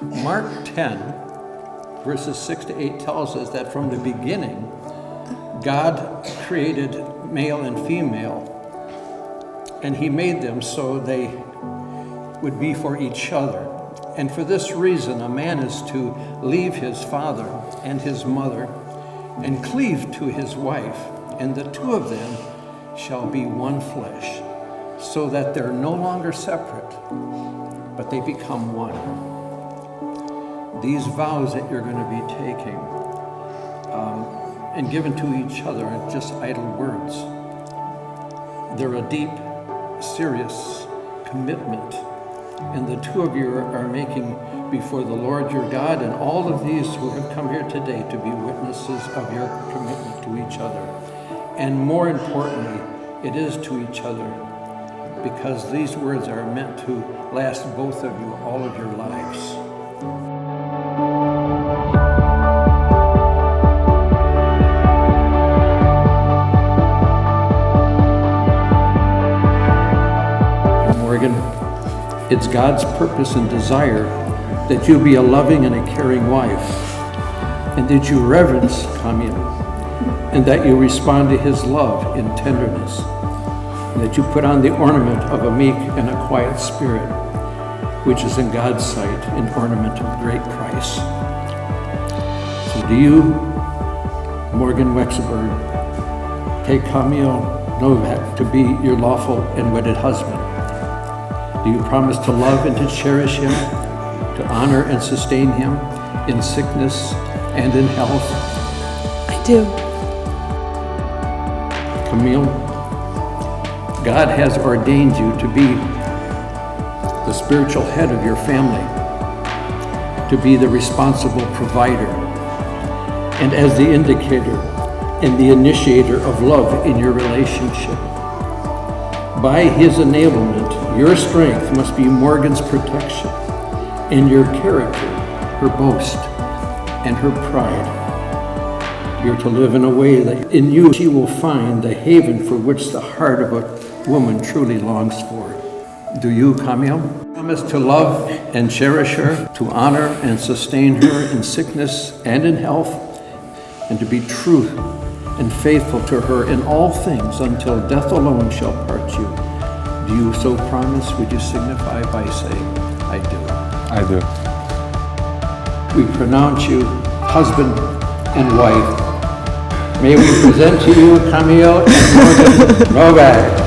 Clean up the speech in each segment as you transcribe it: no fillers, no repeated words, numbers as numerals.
Mark 10, verses 6 to 8 tells us that from the beginning, God created male and female, and he made them so they would be for each other. And for this reason, a man is to leave his father and his mother and cleave to his wife, and the two of them shall be one flesh, so that they're no longer separate, but they become one. These vows that you're going to be taking and given to each other are just idle words. They're a deep, serious commitment, and the two of you are making before the Lord your God and all of these who have come here today to be witnesses of your commitment to each other. And more importantly, it is to each other, because these words are meant to last both of you all of your lives. Morgan, it's God's purpose and desire that you be a loving and a caring wife, and that you reverence Kamil, and that you respond to his love in tenderness, and that you put on the ornament of a meek and a quiet spirit, which is in God's sight an ornament of great price. So do you, Morgan Wexelberg, take Kamil Novak to be your lawful and wedded husband? Do you promise to love and to cherish him, to honor and sustain him in sickness and in health? I do. Kamil, God has ordained you to be the spiritual head of your family, to be the responsible provider, and as the indicator and the initiator of love in your relationship. By his enablement, your strength must be Morgan's protection, and your character her boast and her pride. You're to live in a way that in you she will find the haven for which the heart of a woman truly longs for. Do you, Kamil, promise to love and cherish her, to honor and sustain her in sickness and in health, and to be true and faithful to her in all things until death alone shall part you? Do you so promise? Would you signify by saying, I do? I do. We pronounce you husband and wife. May we present to you Kamil and Morgan Novak.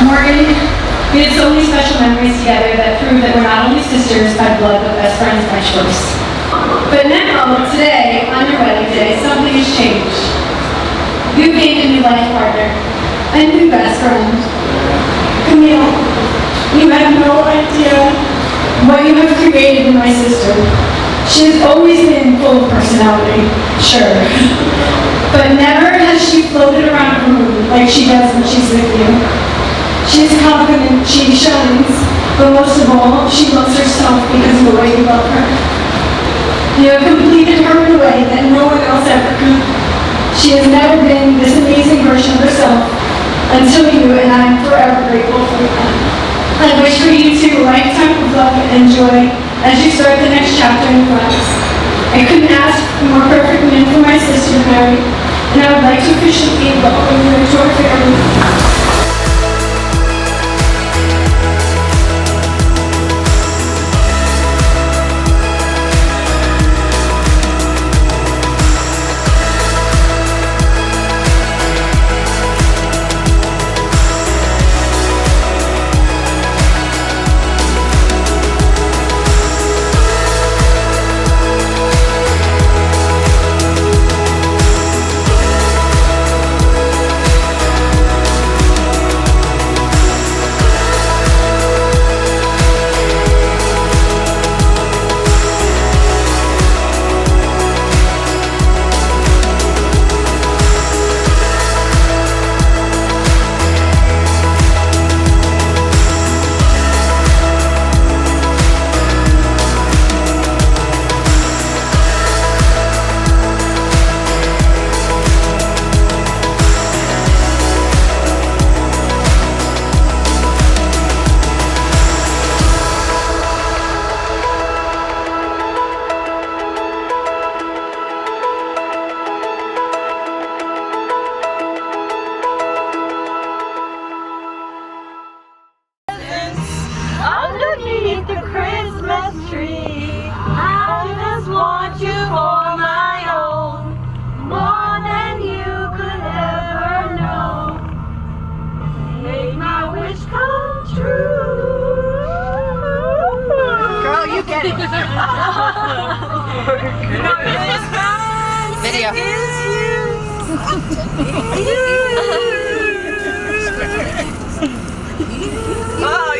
Morgan, we had so many special memories together that prove that we're not only sisters by blood, but best friends by choice. But now, today, on your wedding day, something has changed. You gained a new life partner, a new best friend. Kamil, you have no idea what you have created in my sister. She has always been full of personality, sure, but never has she floated around a room like she does when she's with you. She is confident, she shines, but most of all, she loves herself because of the way you love her. You have completed her in a way that no one else ever could. She has never been this amazing version of herself until you, and I am forever grateful for that. I wish for you two a lifetime of love and joy as you start the next chapter in your lives. I couldn't ask a more perfect man for my sister to marry, and I would like to officially welcome you to our family. Underneath the Christmas tree, I just want you for my own, more than you could ever know. Make my wish come true. Girl, you get it. Video. Oh,